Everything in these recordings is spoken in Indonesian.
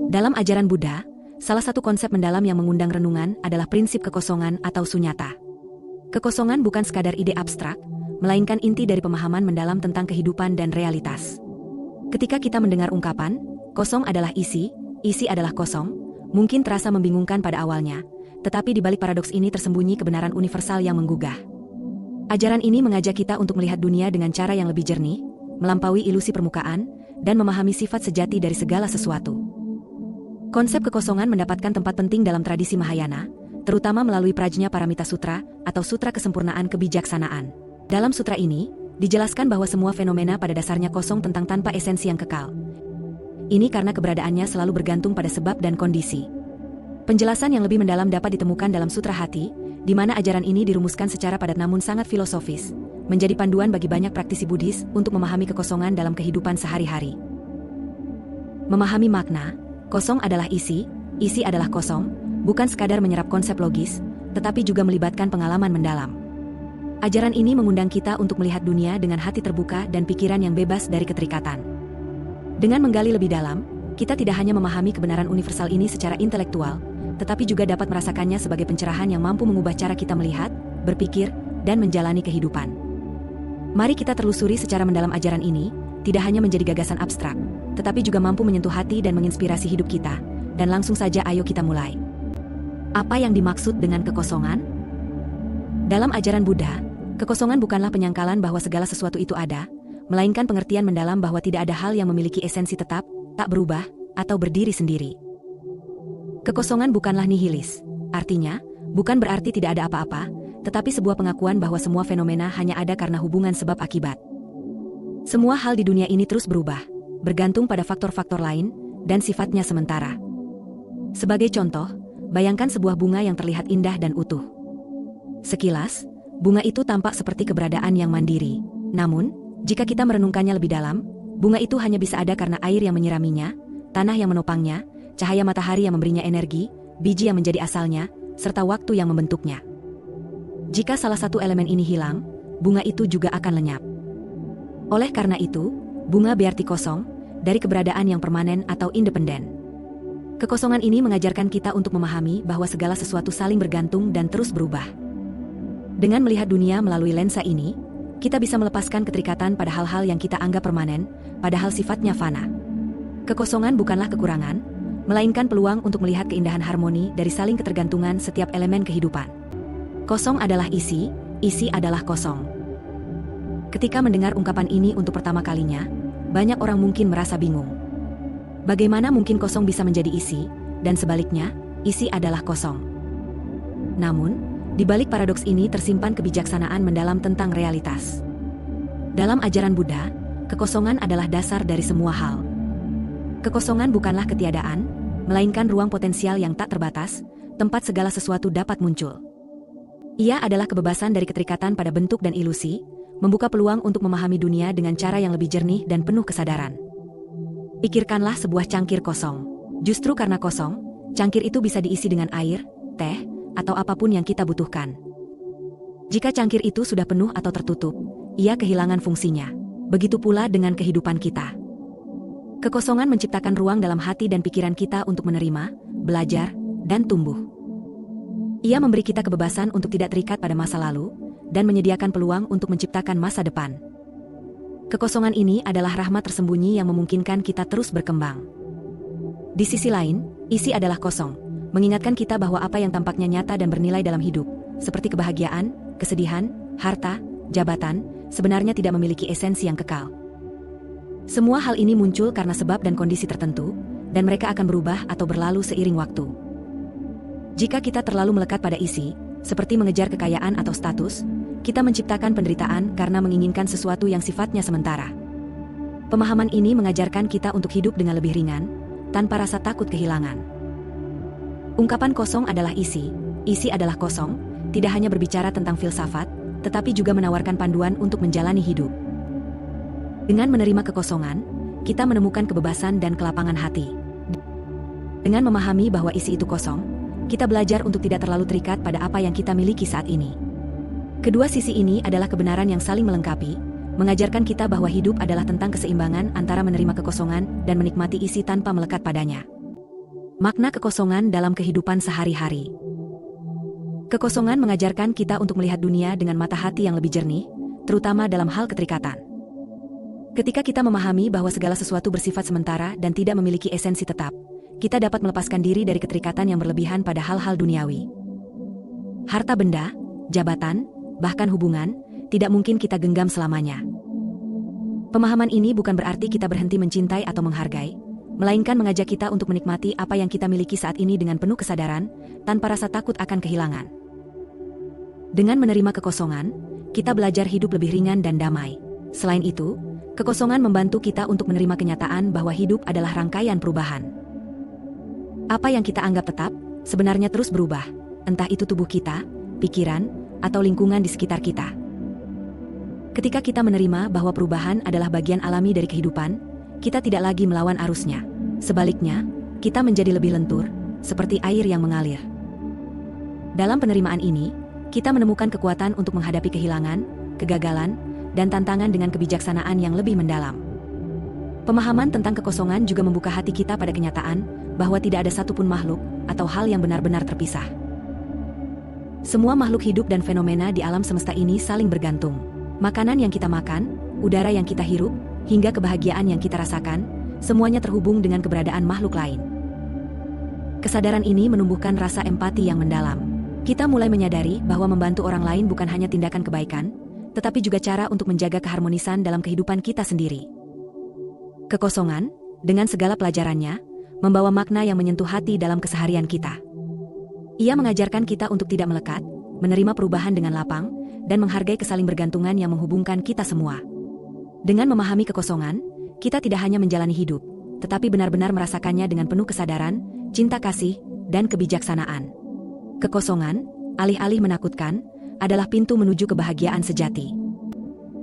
Dalam ajaran Buddha, salah satu konsep mendalam yang mengundang renungan adalah prinsip kekosongan atau sunyata. Kekosongan bukan sekadar ide abstrak, melainkan inti dari pemahaman mendalam tentang kehidupan dan realitas. Ketika kita mendengar ungkapan, kosong adalah isi, isi adalah kosong, mungkin terasa membingungkan pada awalnya, tetapi di balik paradoks ini tersembunyi kebenaran universal yang menggugah. Ajaran ini mengajak kita untuk melihat dunia dengan cara yang lebih jernih, melampaui ilusi permukaan, dan memahami sifat sejati dari segala sesuatu. Konsep kekosongan mendapatkan tempat penting dalam tradisi Mahayana, terutama melalui Prajna Paramita Sutra atau Sutra Kesempurnaan Kebijaksanaan. Dalam sutra ini, dijelaskan bahwa semua fenomena pada dasarnya kosong tentang tanpa esensi yang kekal. Ini karena keberadaannya selalu bergantung pada sebab dan kondisi. Penjelasan yang lebih mendalam dapat ditemukan dalam Sutra Hati, di mana ajaran ini dirumuskan secara padat namun sangat filosofis, menjadi panduan bagi banyak praktisi Buddhis untuk memahami kekosongan dalam kehidupan sehari-hari. Memahami makna, kosong adalah isi, isi adalah kosong, bukan sekadar menyerap konsep logis, tetapi juga melibatkan pengalaman mendalam. Ajaran ini mengundang kita untuk melihat dunia dengan hati terbuka dan pikiran yang bebas dari keterikatan. Dengan menggali lebih dalam, kita tidak hanya memahami kebenaran universal ini secara intelektual, tetapi juga dapat merasakannya sebagai pencerahan yang mampu mengubah cara kita melihat, berpikir, dan menjalani kehidupan. Mari kita telusuri secara mendalam ajaran ini, tidak hanya menjadi gagasan abstrak, tetapi juga mampu menyentuh hati dan menginspirasi hidup kita, dan langsung saja ayo kita mulai. Apa yang dimaksud dengan kekosongan? Dalam ajaran Buddha, kekosongan bukanlah penyangkalan bahwa segala sesuatu itu ada, melainkan pengertian mendalam bahwa tidak ada hal yang memiliki esensi tetap, tak berubah, atau berdiri sendiri. Kekosongan bukanlah nihilis, artinya, bukan berarti tidak ada apa-apa, tetapi sebuah pengakuan bahwa semua fenomena hanya ada karena hubungan sebab akibat. Semua hal di dunia ini terus berubah, bergantung pada faktor-faktor lain, dan sifatnya sementara. Sebagai contoh, bayangkan sebuah bunga yang terlihat indah dan utuh. Sekilas, bunga itu tampak seperti keberadaan yang mandiri. Namun, jika kita merenungkannya lebih dalam, bunga itu hanya bisa ada karena air yang menyiraminya, tanah yang menopangnya, cahaya matahari yang memberinya energi, biji yang menjadi asalnya, serta waktu yang membentuknya. Jika salah satu elemen ini hilang, bunga itu juga akan lenyap. Oleh karena itu, bunga berarti kosong, dari keberadaan yang permanen atau independen. Kekosongan ini mengajarkan kita untuk memahami bahwa segala sesuatu saling bergantung dan terus berubah. Dengan melihat dunia melalui lensa ini, kita bisa melepaskan keterikatan pada hal-hal yang kita anggap permanen, padahal sifatnya fana. Kekosongan bukanlah kekurangan, melainkan peluang untuk melihat keindahan harmoni dari saling ketergantungan setiap elemen kehidupan. Kosong adalah isi, isi adalah kosong. Ketika mendengar ungkapan ini untuk pertama kalinya, banyak orang mungkin merasa bingung. Bagaimana mungkin kosong bisa menjadi isi, dan sebaliknya, isi adalah kosong? Namun, di balik paradoks ini tersimpan kebijaksanaan mendalam tentang realitas. Dalam ajaran Buddha, kekosongan adalah dasar dari semua hal. Kekosongan bukanlah ketiadaan, melainkan ruang potensial yang tak terbatas, tempat segala sesuatu dapat muncul. Ia adalah kebebasan dari keterikatan pada bentuk dan ilusi, membuka peluang untuk memahami dunia dengan cara yang lebih jernih dan penuh kesadaran. Pikirkanlah sebuah cangkir kosong. Justru karena kosong, cangkir itu bisa diisi dengan air, teh, atau apapun yang kita butuhkan. Jika cangkir itu sudah penuh atau tertutup, ia kehilangan fungsinya. Begitu pula dengan kehidupan kita. Kekosongan menciptakan ruang dalam hati dan pikiran kita untuk menerima, belajar, dan tumbuh. Ia memberi kita kebebasan untuk tidak terikat pada masa lalu, dan menyediakan peluang untuk menciptakan masa depan. Kekosongan ini adalah rahmat tersembunyi yang memungkinkan kita terus berkembang. Di sisi lain, isi adalah kosong, mengingatkan kita bahwa apa yang tampaknya nyata dan bernilai dalam hidup, seperti kebahagiaan, kesedihan, harta, jabatan, sebenarnya tidak memiliki esensi yang kekal. Semua hal ini muncul karena sebab dan kondisi tertentu, dan mereka akan berubah atau berlalu seiring waktu. Jika kita terlalu melekat pada isi, seperti mengejar kekayaan atau status, kita menciptakan penderitaan karena menginginkan sesuatu yang sifatnya sementara. Pemahaman ini mengajarkan kita untuk hidup dengan lebih ringan, tanpa rasa takut kehilangan. Ungkapan kosong adalah isi, isi adalah kosong, tidak hanya berbicara tentang filsafat, tetapi juga menawarkan panduan untuk menjalani hidup. Dengan menerima kekosongan, kita menemukan kebebasan dan kelapangan hati. Dengan memahami bahwa isi itu kosong, kita belajar untuk tidak terlalu terikat pada apa yang kita miliki saat ini. Kedua sisi ini adalah kebenaran yang saling melengkapi, mengajarkan kita bahwa hidup adalah tentang keseimbangan antara menerima kekosongan dan menikmati isi tanpa melekat padanya. Makna kekosongan dalam kehidupan sehari-hari. Kekosongan mengajarkan kita untuk melihat dunia dengan mata hati yang lebih jernih, terutama dalam hal keterikatan. Ketika kita memahami bahwa segala sesuatu bersifat sementara dan tidak memiliki esensi tetap, kita dapat melepaskan diri dari keterikatan yang berlebihan pada hal-hal duniawi. Harta benda, jabatan, bahkan hubungan, tidak mungkin kita genggam selamanya. Pemahaman ini bukan berarti kita berhenti mencintai atau menghargai, melainkan mengajak kita untuk menikmati apa yang kita miliki saat ini dengan penuh kesadaran, tanpa rasa takut akan kehilangan. Dengan menerima kekosongan, kita belajar hidup lebih ringan dan damai. Selain itu, kekosongan membantu kita untuk menerima kenyataan bahwa hidup adalah rangkaian perubahan. Apa yang kita anggap tetap, sebenarnya terus berubah, entah itu tubuh kita, pikiran, atau lingkungan di sekitar kita. Ketika kita menerima bahwa perubahan adalah bagian alami dari kehidupan, kita tidak lagi melawan arusnya. Sebaliknya, kita menjadi lebih lentur, seperti air yang mengalir. Dalam penerimaan ini, kita menemukan kekuatan untuk menghadapi kehilangan, kegagalan, dan tantangan dengan kebijaksanaan yang lebih mendalam. Pemahaman tentang kekosongan juga membuka hati kita pada kenyataan bahwa tidak ada satupun makhluk atau hal yang benar-benar terpisah. Semua makhluk hidup dan fenomena di alam semesta ini saling bergantung. Makanan yang kita makan, udara yang kita hirup, hingga kebahagiaan yang kita rasakan, semuanya terhubung dengan keberadaan makhluk lain. Kesadaran ini menumbuhkan rasa empati yang mendalam. Kita mulai menyadari bahwa membantu orang lain bukan hanya tindakan kebaikan, tetapi juga cara untuk menjaga keharmonisan dalam kehidupan kita sendiri. Kekosongan, dengan segala pelajarannya, membawa makna yang menyentuh hati dalam keseharian kita. Ia mengajarkan kita untuk tidak melekat, menerima perubahan dengan lapang, dan menghargai kesaling bergantungan yang menghubungkan kita semua. Dengan memahami kekosongan, kita tidak hanya menjalani hidup, tetapi benar-benar merasakannya dengan penuh kesadaran, cinta kasih, dan kebijaksanaan. Kekosongan, alih-alih menakutkan, adalah pintu menuju kebahagiaan sejati.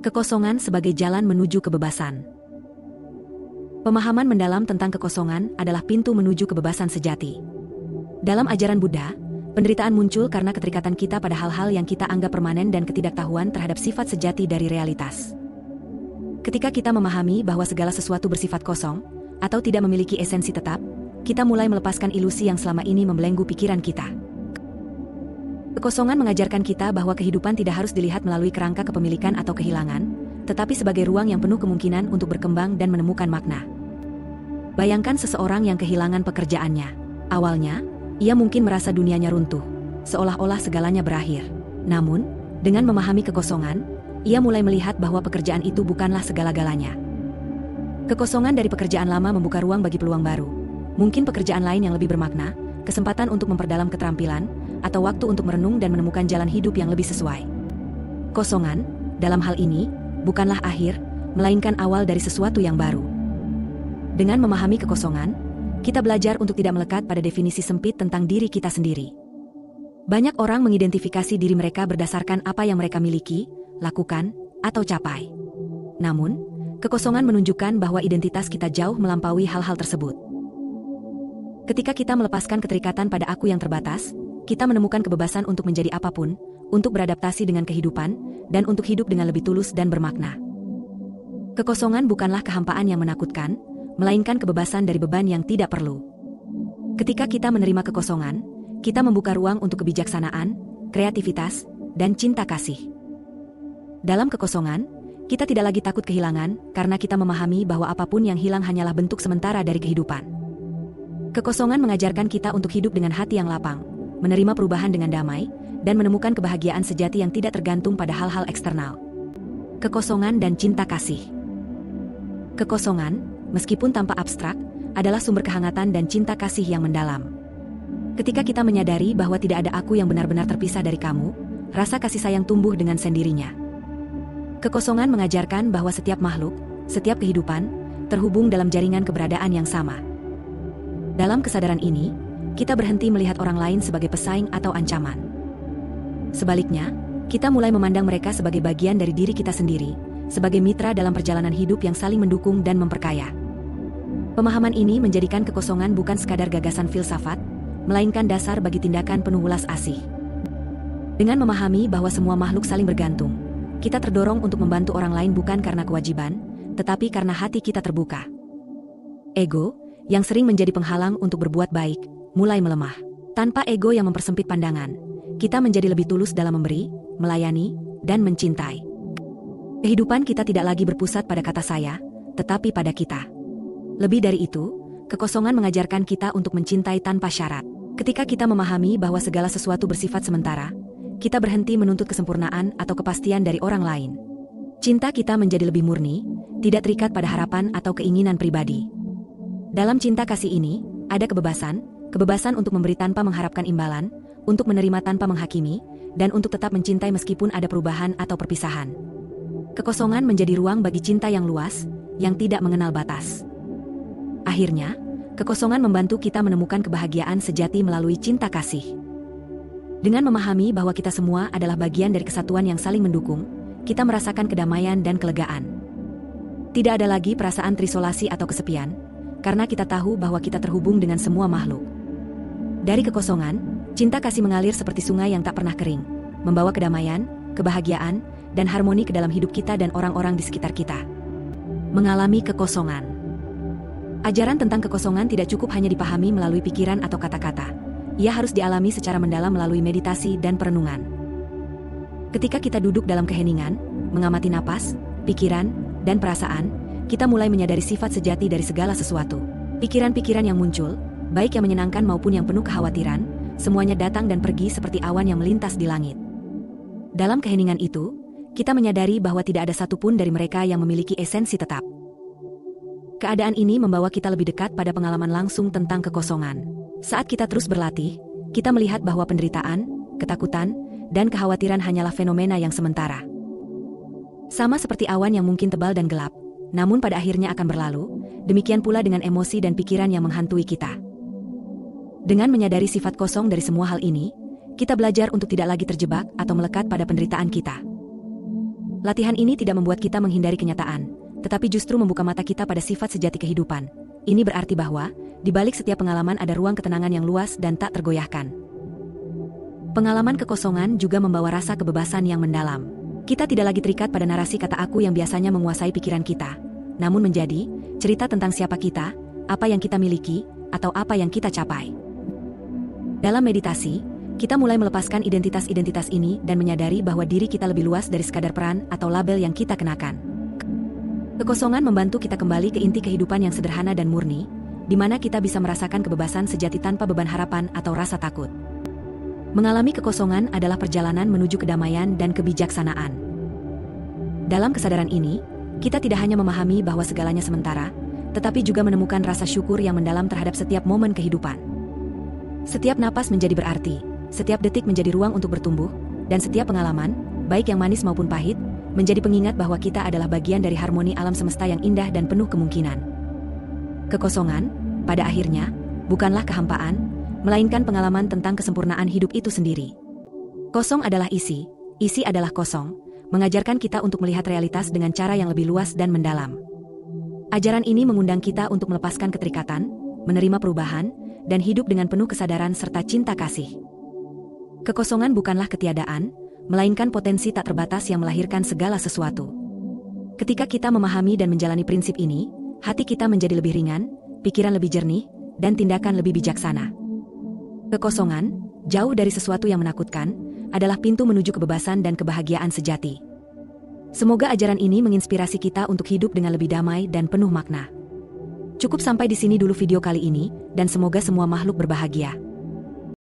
Kekosongan sebagai jalan menuju kebebasan. Pemahaman mendalam tentang kekosongan adalah pintu menuju kebebasan sejati. Dalam ajaran Buddha, penderitaan muncul karena keterikatan kita pada hal-hal yang kita anggap permanen dan ketidaktahuan terhadap sifat sejati dari realitas. Ketika kita memahami bahwa segala sesuatu bersifat kosong, atau tidak memiliki esensi tetap, kita mulai melepaskan ilusi yang selama ini membelenggu pikiran kita. Kekosongan mengajarkan kita bahwa kehidupan tidak harus dilihat melalui kerangka kepemilikan atau kehilangan, tetapi sebagai ruang yang penuh kemungkinan untuk berkembang dan menemukan makna. Bayangkan seseorang yang kehilangan pekerjaannya. Awalnya, ia mungkin merasa dunianya runtuh, seolah-olah segalanya berakhir. Namun, dengan memahami kekosongan, ia mulai melihat bahwa pekerjaan itu bukanlah segala-galanya. Kekosongan dari pekerjaan lama membuka ruang bagi peluang baru. Mungkin pekerjaan lain yang lebih bermakna, kesempatan untuk memperdalam keterampilan, atau waktu untuk merenung dan menemukan jalan hidup yang lebih sesuai. Kosongan, dalam hal ini, bukanlah akhir, melainkan awal dari sesuatu yang baru. Dengan memahami kekosongan, kita belajar untuk tidak melekat pada definisi sempit tentang diri kita sendiri. Banyak orang mengidentifikasi diri mereka berdasarkan apa yang mereka miliki, lakukan, atau capai. Namun, kekosongan menunjukkan bahwa identitas kita jauh melampaui hal-hal tersebut. Ketika kita melepaskan keterikatan pada aku yang terbatas, kita menemukan kebebasan untuk menjadi apapun, untuk beradaptasi dengan kehidupan, dan untuk hidup dengan lebih tulus dan bermakna. Kekosongan bukanlah kehampaan yang menakutkan, melainkan kebebasan dari beban yang tidak perlu. Ketika kita menerima kekosongan, kita membuka ruang untuk kebijaksanaan, kreativitas, dan cinta kasih. Dalam kekosongan, kita tidak lagi takut kehilangan karena kita memahami bahwa apapun yang hilang hanyalah bentuk sementara dari kehidupan. Kekosongan mengajarkan kita untuk hidup dengan hati yang lapang, menerima perubahan dengan damai, dan menemukan kebahagiaan sejati yang tidak tergantung pada hal-hal eksternal. Kekosongan dan cinta kasih. Kekosongan, meskipun tampak abstrak, adalah sumber kehangatan dan cinta kasih yang mendalam. Ketika kita menyadari bahwa tidak ada aku yang benar-benar terpisah dari kamu, rasa kasih sayang tumbuh dengan sendirinya. Kekosongan mengajarkan bahwa setiap makhluk, setiap kehidupan, terhubung dalam jaringan keberadaan yang sama. Dalam kesadaran ini, kita berhenti melihat orang lain sebagai pesaing atau ancaman. Sebaliknya, kita mulai memandang mereka sebagai bagian dari diri kita sendiri, sebagai mitra dalam perjalanan hidup yang saling mendukung dan memperkaya. Pemahaman ini menjadikan kekosongan bukan sekadar gagasan filsafat, melainkan dasar bagi tindakan penuh welas asih. Dengan memahami bahwa semua makhluk saling bergantung, kita terdorong untuk membantu orang lain bukan karena kewajiban, tetapi karena hati kita terbuka. Ego, yang sering menjadi penghalang untuk berbuat baik, mulai melemah. Tanpa ego yang mempersempit pandangan, kita menjadi lebih tulus dalam memberi, melayani, dan mencintai. Kehidupan kita tidak lagi berpusat pada kata saya, tetapi pada kita. Lebih dari itu, kekosongan mengajarkan kita untuk mencintai tanpa syarat. Ketika kita memahami bahwa segala sesuatu bersifat sementara, kita berhenti menuntut kesempurnaan atau kepastian dari orang lain. Cinta kita menjadi lebih murni, tidak terikat pada harapan atau keinginan pribadi. Dalam cinta kasih ini, ada kebebasan untuk memberi tanpa mengharapkan imbalan, untuk menerima tanpa menghakimi, dan untuk tetap mencintai meskipun ada perubahan atau perpisahan. Kekosongan menjadi ruang bagi cinta yang luas, yang tidak mengenal batas. Akhirnya, kekosongan membantu kita menemukan kebahagiaan sejati melalui cinta kasih. Dengan memahami bahwa kita semua adalah bagian dari kesatuan yang saling mendukung, kita merasakan kedamaian dan kelegaan. Tidak ada lagi perasaan terisolasi atau kesepian, karena kita tahu bahwa kita terhubung dengan semua makhluk. Dari kekosongan, cinta kasih mengalir seperti sungai yang tak pernah kering, membawa kedamaian, kebahagiaan, dan harmoni ke dalam hidup kita dan orang-orang di sekitar kita. Mengalami kekosongan. Ajaran tentang kekosongan tidak cukup hanya dipahami melalui pikiran atau kata-kata. Ia harus dialami secara mendalam melalui meditasi dan perenungan. Ketika kita duduk dalam keheningan, mengamati napas, pikiran, dan perasaan, kita mulai menyadari sifat sejati dari segala sesuatu. Pikiran-pikiran yang muncul, baik yang menyenangkan maupun yang penuh kekhawatiran, semuanya datang dan pergi seperti awan yang melintas di langit. Dalam keheningan itu, kita menyadari bahwa tidak ada satupun dari mereka yang memiliki esensi tetap. Keadaan ini membawa kita lebih dekat pada pengalaman langsung tentang kekosongan. Saat kita terus berlatih, kita melihat bahwa penderitaan, ketakutan, dan kekhawatiran hanyalah fenomena yang sementara. Sama seperti awan yang mungkin tebal dan gelap, namun pada akhirnya akan berlalu, demikian pula dengan emosi dan pikiran yang menghantui kita. Dengan menyadari sifat kosong dari semua hal ini, kita belajar untuk tidak lagi terjebak atau melekat pada penderitaan kita. Latihan ini tidak membuat kita menghindari kenyataan, tetapi justru membuka mata kita pada sifat sejati kehidupan. Ini berarti bahwa, di balik setiap pengalaman ada ruang ketenangan yang luas dan tak tergoyahkan. Pengalaman kekosongan juga membawa rasa kebebasan yang mendalam. Kita tidak lagi terikat pada narasi kata aku yang biasanya menguasai pikiran kita, namun menjadi cerita tentang siapa kita, apa yang kita miliki, atau apa yang kita capai. Dalam meditasi, kita mulai melepaskan identitas-identitas ini dan menyadari bahwa diri kita lebih luas dari sekadar peran atau label yang kita kenakan. Kekosongan membantu kita kembali ke inti kehidupan yang sederhana dan murni, di mana kita bisa merasakan kebebasan sejati tanpa beban harapan atau rasa takut. Mengalami kekosongan adalah perjalanan menuju kedamaian dan kebijaksanaan. Dalam kesadaran ini, kita tidak hanya memahami bahwa segalanya sementara, tetapi juga menemukan rasa syukur yang mendalam terhadap setiap momen kehidupan. Setiap napas menjadi berarti, setiap detik menjadi ruang untuk bertumbuh, dan setiap pengalaman, baik yang manis maupun pahit, menjadi pengingat bahwa kita adalah bagian dari harmoni alam semesta yang indah dan penuh kemungkinan. Kekosongan, pada akhirnya, bukanlah kehampaan, melainkan pengalaman tentang kesempurnaan hidup itu sendiri. Kosong adalah isi adalah kosong, mengajarkan kita untuk melihat realitas dengan cara yang lebih luas dan mendalam. Ajaran ini mengundang kita untuk melepaskan keterikatan, menerima perubahan, dan hidup dengan penuh kesadaran serta cinta kasih. Kekosongan bukanlah ketiadaan, melainkan potensi tak terbatas yang melahirkan segala sesuatu. Ketika kita memahami dan menjalani prinsip ini, hati kita menjadi lebih ringan, pikiran lebih jernih, dan tindakan lebih bijaksana. Kekosongan, jauh dari sesuatu yang menakutkan, adalah pintu menuju kebebasan dan kebahagiaan sejati. Semoga ajaran ini menginspirasi kita untuk hidup dengan lebih damai dan penuh makna. Cukup sampai di sini dulu video kali ini, dan semoga semua makhluk berbahagia.